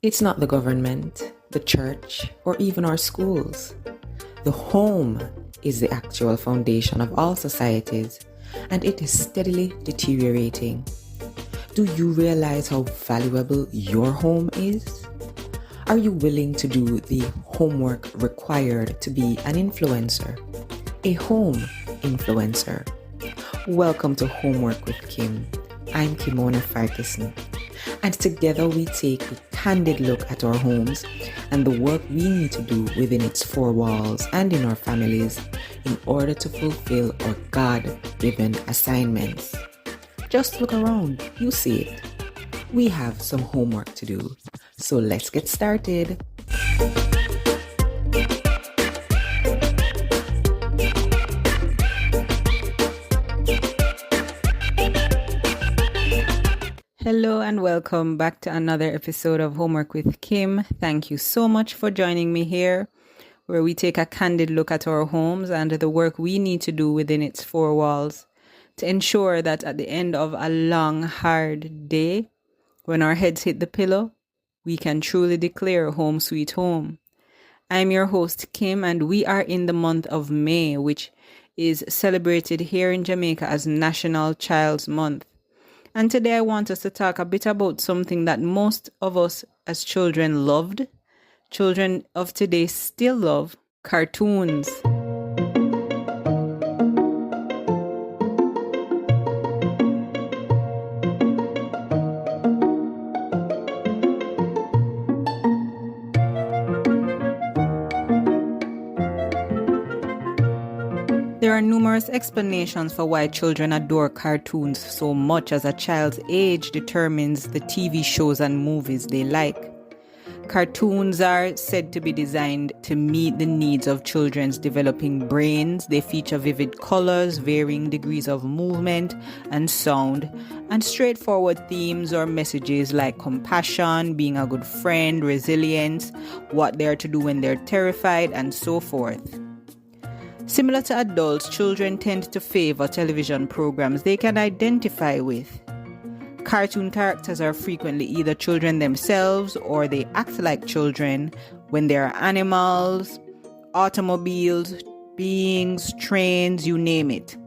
It's not the government, the church, or even our schools. The home is the actual foundation of all societies, and it is steadily deteriorating. Do you realize how valuable your home is? Are you willing to do the homework required to be an influencer? A home influencer. Welcome to Homework with Kim. I'm Kimona Farkison, and together we take a candid look at our homes and the work we need to do within its four walls and in our families in order to fulfill our God-given assignments. Just look around, you see it. We have some homework to do, so let's get started. Hello and welcome back to another episode of Homework with Kim. Thank you so much for joining me here, where we take a candid look at our homes and the work we need to do within its four walls to ensure that at the end of a long, hard day, when our heads hit the pillow, we can truly declare home sweet home. I'm your host, Kim, and we are in the month of May, which is celebrated here in Jamaica as National Child's Month. And today I want us to talk a bit about something that most of us as children loved. Children of today still love cartoons. There are numerous explanations for why children adore cartoons so much, as a child's age determines the TV shows and movies they like. Cartoons are said to be designed to meet the needs of children's developing brains. They feature vivid colors, varying degrees of movement and sound, and straightforward themes or messages like compassion, being a good friend, resilience, what they are to do when they're terrified, and so forth. Similar to adults, children tend to favor television programs they can identify with. Cartoon characters are frequently either children themselves or they act like children when they are animals, automobiles, beings, trains, you name it.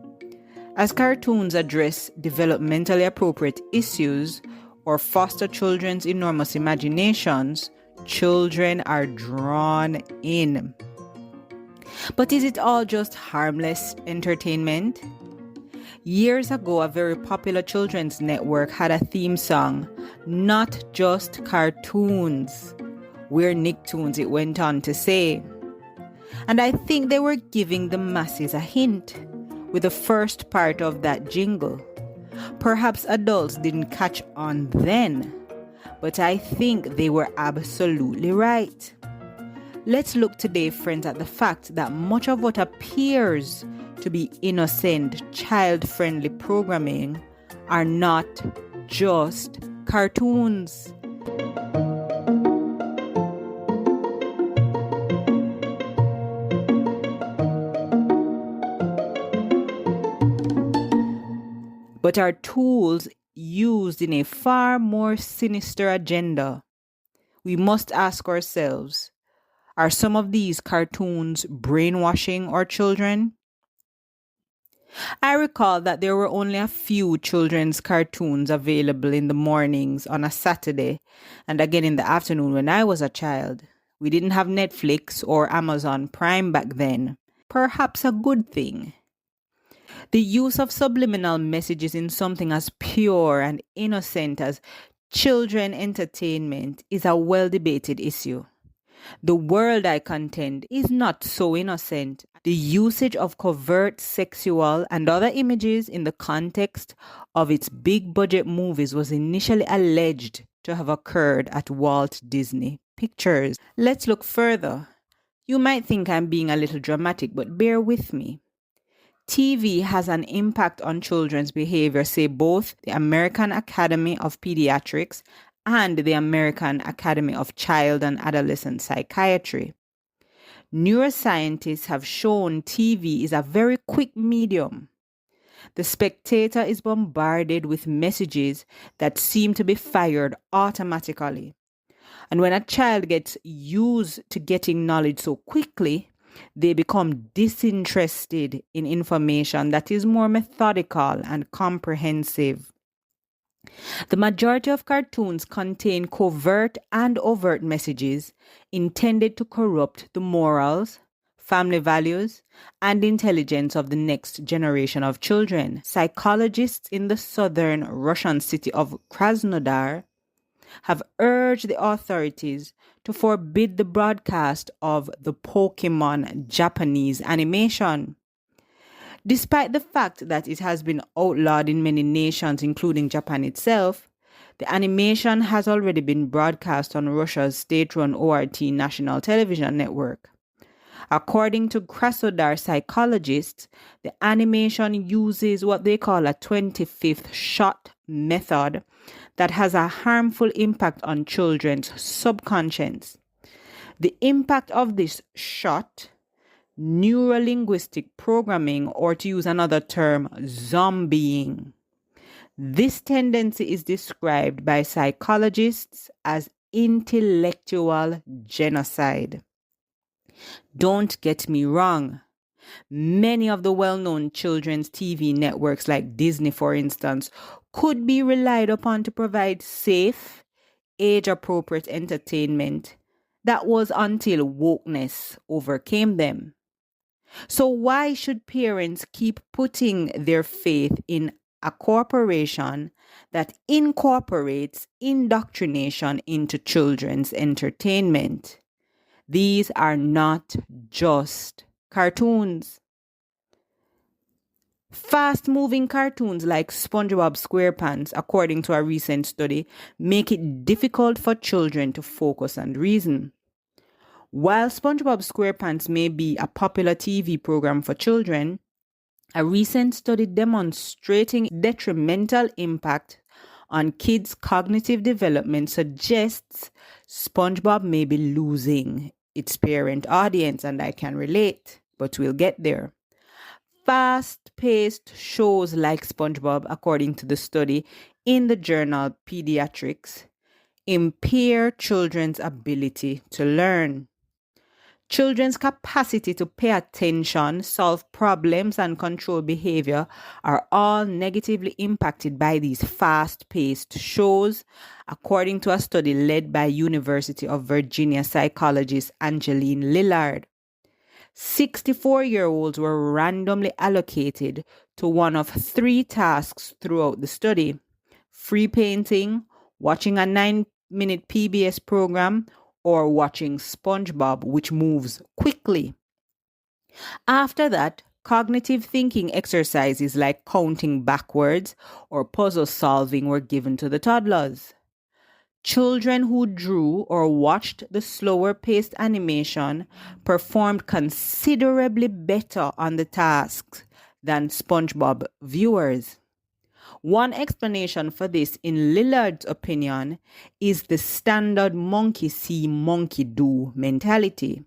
As cartoons address developmentally appropriate issues or foster children's enormous imaginations, children are drawn in. But is it all just harmless entertainment? Years ago, a very popular children's network had a theme song, "Not Just Cartoons." We're Nicktoons, it went on to say. And I think they were giving the masses a hint with the first part of that jingle. Perhaps adults didn't catch on then, but I think they were absolutely right. Let's look today, friends, at the fact that much of what appears to be innocent, child-friendly programming are not just cartoons. But are tools used in a far more sinister agenda. We must ask ourselves, are some of these cartoons brainwashing our children? I recall that there were only a few children's cartoons available in the mornings on a Saturday and again in the afternoon when I was a child. We didn't have Netflix or Amazon Prime back then. Perhaps a good thing. The use of subliminal messages in something as pure and innocent as children entertainment is a well-debated issue. The world, I contend, is not so innocent. The usage of covert sexual and other images in the context of its big-budget movies was initially alleged to have occurred at Walt Disney Pictures. Let's look further. You might think I'm being a little dramatic, but bear with me. TV has an impact on children's behavior, say both the American Academy of Pediatrics and the American Academy of Child and Adolescent Psychiatry. Neuroscientists have shown TV is a very quick medium. The spectator is bombarded with messages that seem to be fired automatically. And when a child gets used to getting knowledge so quickly, they become disinterested in information that is more methodical and comprehensive. The majority of cartoons contain covert and overt messages intended to corrupt the morals, family values, and intelligence of the next generation of children. Psychologists in the southern Russian city of Krasnodar have urged the authorities to forbid the broadcast of the Pokemon Japanese animation. Despite the fact that it has been outlawed in many nations, including Japan itself, the animation has already been broadcast on Russia's state-run ORT national television network. According to Krasnodar psychologists, the animation uses what they call a 25th shot method that has a harmful impact on children's subconscious. The impact of this shot, neurolinguistic programming, or to use another term, zombieing. This tendency is described by psychologists as intellectual genocide. Don't get me wrong. Many of the well-known children's TV networks like Disney, for instance, could be relied upon to provide safe, age-appropriate entertainment. That was until wokeness overcame them. So why should parents keep putting their faith in a corporation that incorporates indoctrination into children's entertainment? These are not just cartoons. Fast-moving cartoons like SpongeBob SquarePants, according to a recent study, make it difficult for children to focus and reason. While SpongeBob SquarePants may be a popular TV program for children, a recent study demonstrating detrimental impact on kids' cognitive development suggests SpongeBob may be losing its parent audience, and I can relate, but we'll get there. Fast-paced shows like SpongeBob, according to the study in the journal Pediatrics, impair children's ability to learn. Children's capacity to pay attention, solve problems, and control behavior are all negatively impacted by these fast-paced shows, according to a study led by University of Virginia psychologist Angeline Lillard. 64-year-olds were randomly allocated to one of 3 tasks throughout the study: free painting, watching a 9-minute PBS program, or watching SpongeBob, which moves quickly. After that, cognitive thinking exercises like counting backwards or puzzle solving were given to the toddlers. Children who drew or watched the slower-paced animation performed considerably better on the tasks than SpongeBob viewers. One explanation for this, in Lillard's opinion, is the standard monkey see, monkey do mentality.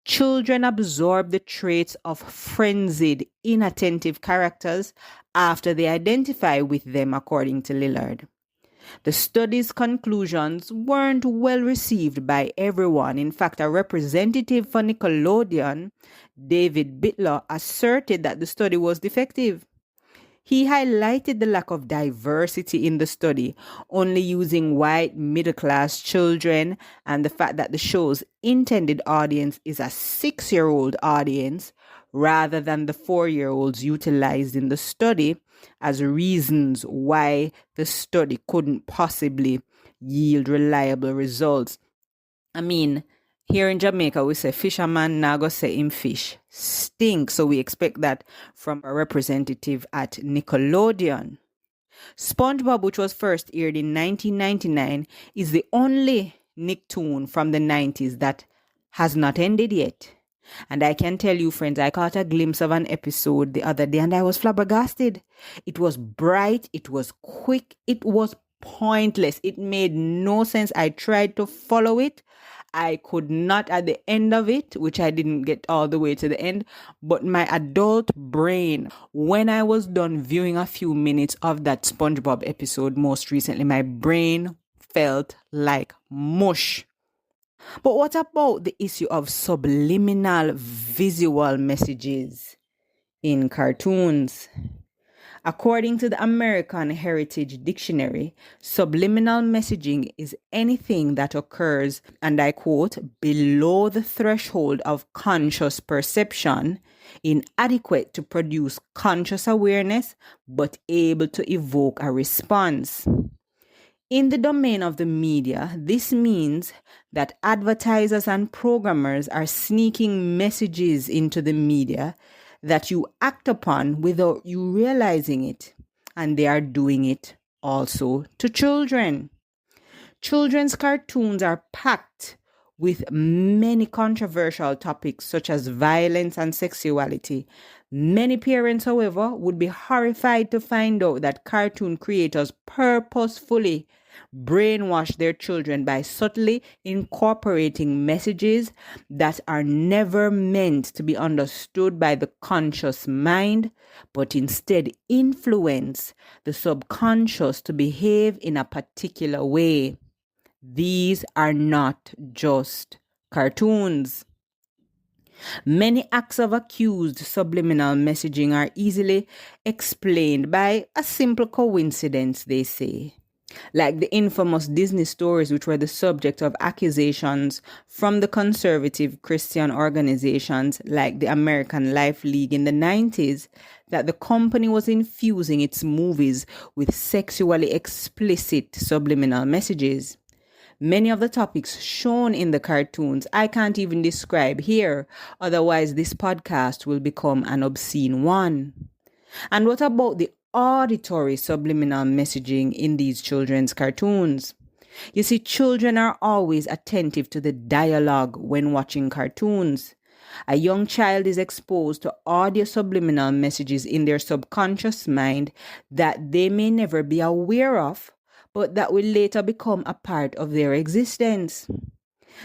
Children absorb the traits of frenzied, inattentive characters after they identify with them, according to Lillard. The study's conclusions weren't well received by everyone. In fact, a representative for Nickelodeon, David Bitler, asserted that the study was defective. He highlighted the lack of diversity in the study, only using white middle-class children, and the fact that the show's intended audience is a 6-year-old audience rather than the 4-year-olds utilized in the study as reasons why the study couldn't possibly yield reliable results. I mean, here in Jamaica, we say fisherman now go say him fish stink. So we expect that from a representative at Nickelodeon. SpongeBob, which was first aired in 1999, is the only Nicktoon from the 90s that has not ended yet. And I can tell you, friends, I caught a glimpse of an episode the other day and I was flabbergasted. It was bright, it was quick, it was pointless. It made no sense. I tried to follow it. I could not at the end of it, which I didn't get all the way to the end, but my adult brain, when I was done viewing a few minutes of that SpongeBob episode most recently, my brain felt like mush. But what about the issue of subliminal visual messages in cartoons? According to the American Heritage Dictionary, subliminal messaging is anything that occurs, and I quote, below the threshold of conscious perception, inadequate to produce conscious awareness, but able to evoke a response. In the domain of the media, this means that advertisers and programmers are sneaking messages into the media that you act upon without you realizing it. And they are doing it also to children. Children's cartoons are packed with many controversial topics such as violence and sexuality. Many parents, however, would be horrified to find out that cartoon creators purposefully brainwash their children by subtly incorporating messages that are never meant to be understood by the conscious mind, but instead influence the subconscious to behave in a particular way. These are not just cartoons. Many acts of accused subliminal messaging are easily explained by a simple coincidence, they say. Like the infamous Disney stories, which were the subject of accusations from the conservative Christian organizations like the American Life League in the 90s, that the company was infusing its movies with sexually explicit subliminal messages. Many of the topics shown in the cartoons I can't even describe here, otherwise this podcast will become an obscene one. And what about the auditory subliminal messaging in these children's cartoons? You see, children are always attentive to the dialogue when watching cartoons. A young child is exposed to audio subliminal messages in their subconscious mind that they may never be aware of, but that will later become a part of their existence.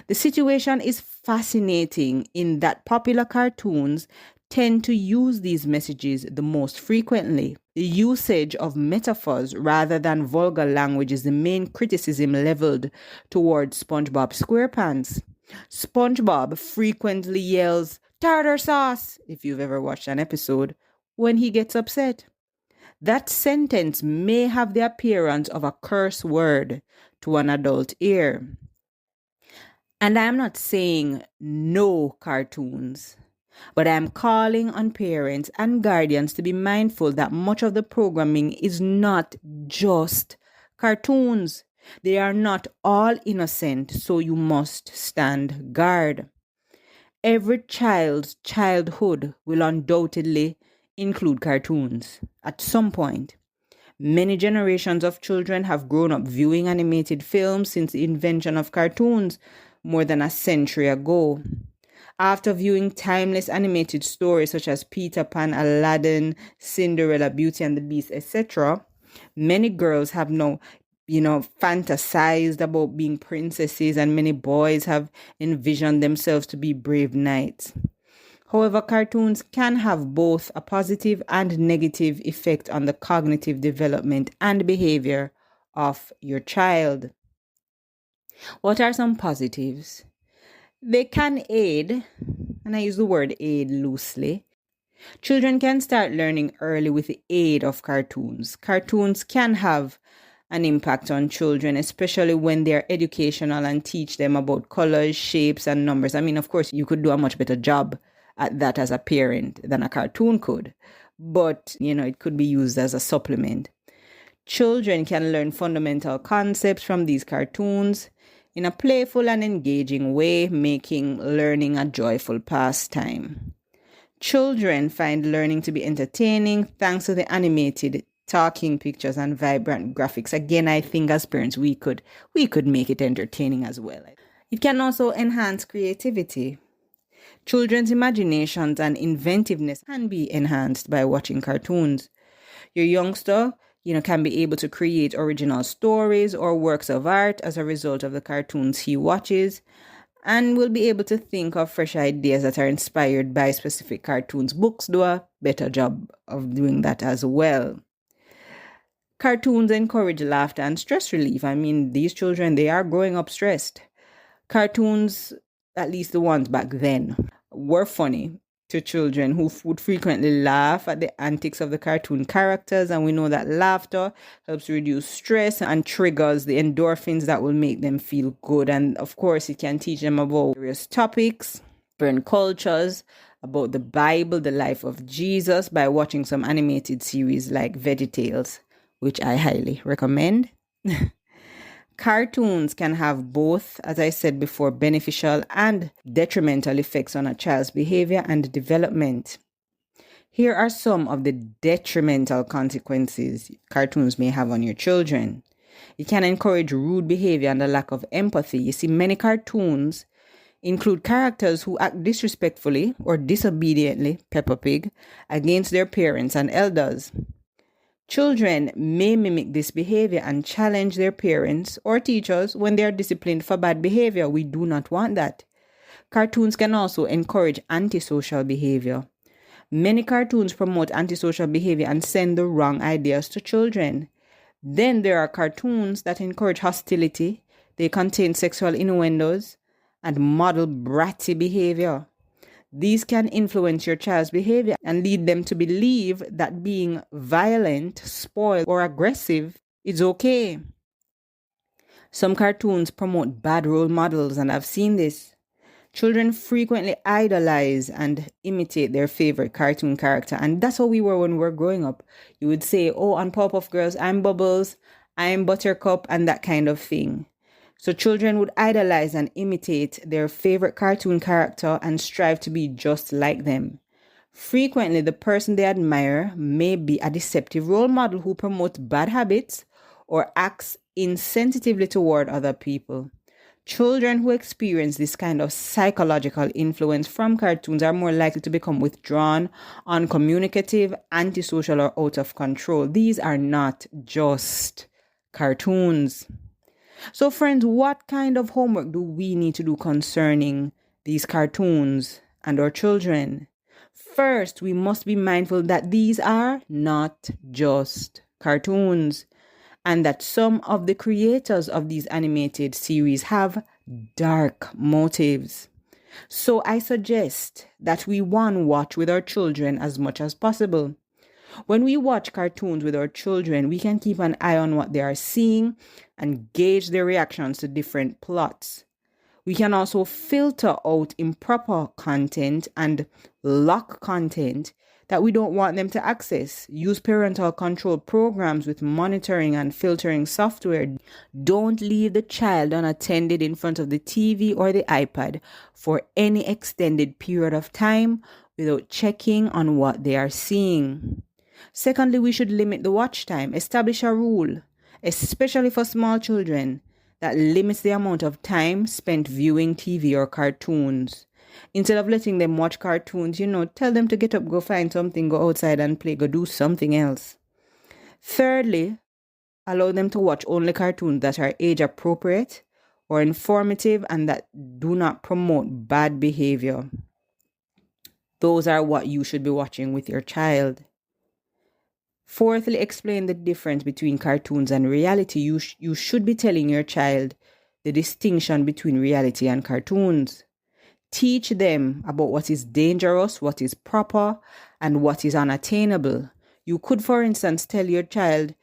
The situation is fascinating in that popular cartoons tend to use these messages the most frequently. The usage of metaphors rather than vulgar language is the main criticism leveled towards SpongeBob SquarePants. SpongeBob frequently yells, "tartar sauce," if you've ever watched an episode, when he gets upset. That sentence may have the appearance of a curse word to an adult ear. And I am not saying no cartoons, but I am calling on parents and guardians to be mindful that much of the programming is not just cartoons. They are not all innocent, so you must stand guard. Every child's childhood will undoubtedly include cartoons at some point. Many generations of children have grown up viewing animated films since the invention of cartoons more than a century ago. After viewing timeless animated stories such as Peter Pan, Aladdin, Cinderella, Beauty and the Beast, etc., many girls have now, fantasized about being princesses, and many boys have envisioned themselves to be brave knights. However, cartoons can have both a positive and negative effect on the cognitive development and behavior of your child. What are some positives? They can aid, and I use the word aid loosely. Children can start learning early with the aid of cartoons. Cartoons can have an impact on children, especially when they're educational and teach them about colors, shapes, and numbers. I mean, of course, you could do a much better job at that as a parent than a cartoon could, but, it could be used as a supplement. Children can learn fundamental concepts from these cartoons in a playful and engaging way, making learning a joyful pastime. Children find learning to be entertaining thanks to the animated talking pictures and vibrant graphics. Again, I think as parents, we could make it entertaining as well. It can also enhance creativity. Children's imaginations and inventiveness can be enhanced by watching cartoons. Your youngster, can be able to create original stories or works of art as a result of the cartoons he watches, and will be able to think of fresh ideas that are inspired by specific cartoons. Books do a better job of doing that as well. Cartoons encourage laughter and stress relief. I mean, these children, they are growing up stressed. Cartoons, at least the ones back then, were funny to children who would frequently laugh at the antics of the cartoon characters. And we know that laughter helps reduce stress and triggers the endorphins that will make them feel good. And of course, it can teach them about various topics, different cultures, about the Bible, the life of Jesus, by watching some animated series like VeggieTales, which I highly recommend. Cartoons can have both, as I said before, beneficial and detrimental effects on a child's behavior and development. Here are some of the detrimental consequences cartoons may have on your children. It can encourage rude behavior and a lack of empathy. You see, many cartoons include characters who act disrespectfully or disobediently, Peppa Pig, against their parents and elders. Children may mimic this behavior and challenge their parents or teachers when they are disciplined for bad behavior. We do not want that. Cartoons can also encourage antisocial behavior. Many cartoons promote antisocial behavior and send the wrong ideas to children. Then there are cartoons that encourage hostility. They contain sexual innuendos and model bratty behavior. These can influence your child's behavior and lead them to believe that being violent, spoiled, or aggressive is okay. Some cartoons promote bad role models, and I've seen this. Children frequently idolize and imitate their favorite cartoon character, and that's how we were when we were growing up. You would say, oh, on Powerpuff Girls, I'm Bubbles, I'm Buttercup, and that kind of thing. So children would idolize and imitate their favorite cartoon character and strive to be just like them. Frequently, the person they admire may be a deceptive role model who promotes bad habits or acts insensitively toward other people. Children who experience this kind of psychological influence from cartoons are more likely to become withdrawn, uncommunicative, antisocial, or out of control. These are not just cartoons. So friends, what kind of homework do we need to do concerning these cartoons and our children? First, we must be mindful that these are not just cartoons and that some of the creators of these animated series have dark motives. So I suggest that we watch with our children as much as possible. When we watch cartoons with our children, we can keep an eye on what they are seeing and gauge their reactions to different plots. We can also filter out improper content and lock content that we don't want them to access. Use parental control programs with monitoring and filtering software. Don't leave the child unattended in front of the TV or the iPad for any extended period of time without checking on what they are seeing. Secondly, we should limit the watch time. Establish a rule, especially for small children, that limits the amount of time spent viewing TV or cartoons. Instead of letting them watch cartoons, tell them to get up, go find something, go outside and play, go do something else. Thirdly, allow them to watch only cartoons that are age appropriate or informative and that do not promote bad behavior. Those are what you should be watching with your child. Fourthly, explain the difference between cartoons and reality. You should be telling your child the distinction between reality and cartoons. Teach them about what is dangerous, what is proper, and what is unattainable. You could, for instance, tell your child,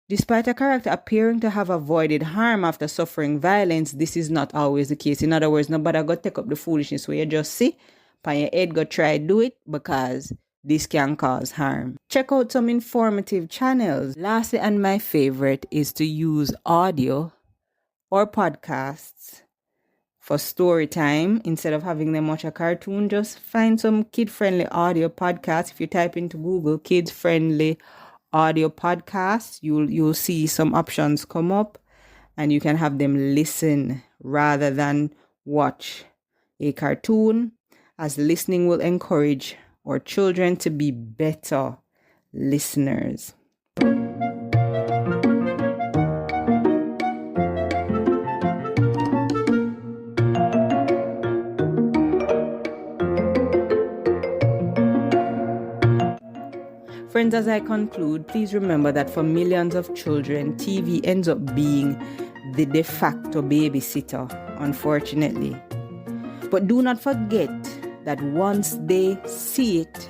despite a character appearing to have avoided harm after suffering violence, this is not always the case. In other words, nobody go take up the foolishness where you just see, pan your head go try do it because this can cause harm. Check out some informative channels. Lastly, and my favorite, is to use audio or podcasts for story time. Instead of having them watch a cartoon, just find some kid-friendly audio podcasts. If you type into Google kids-friendly audio podcasts, you'll see some options come up and you can have them listen rather than watch a cartoon, as listening will encourage our children to be better listeners. Friends, as I conclude, please remember that for millions of children, TV ends up being the de facto babysitter, unfortunately. But do not forget that once they see it,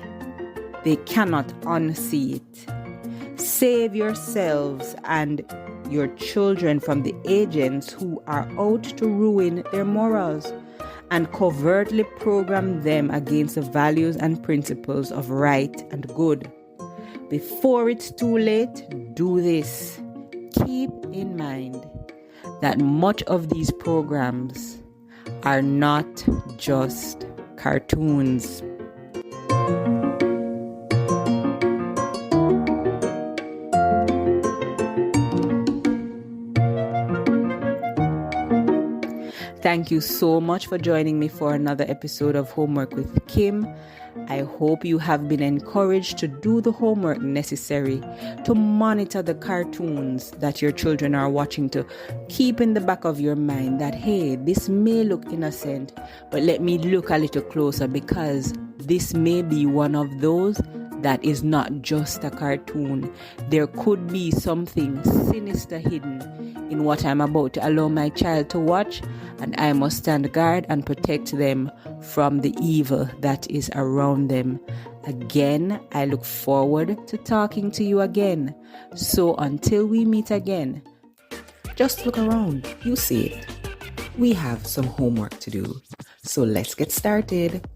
they cannot unsee it. Save yourselves and your children from the agents who are out to ruin their morals and covertly program them against the values and principles of right and good. Before it's too late, do this. Keep in mind that much of these programs are not just cartoons. Thank you so much for joining me for another episode of Homework with Kim. I hope you have been encouraged to do the homework necessary to monitor the cartoons that your children are watching, to keep in the back of your mind that, hey, this may look innocent, but let me look a little closer because this may be one of those that is not just a cartoon. There could be something sinister hidden in what I'm about to allow my child to watch, and I must stand guard and protect them from the evil that is around them. Again, I look forward to talking to you again. So until we meet again, just look around. You see it. We have some homework to do. So let's get started.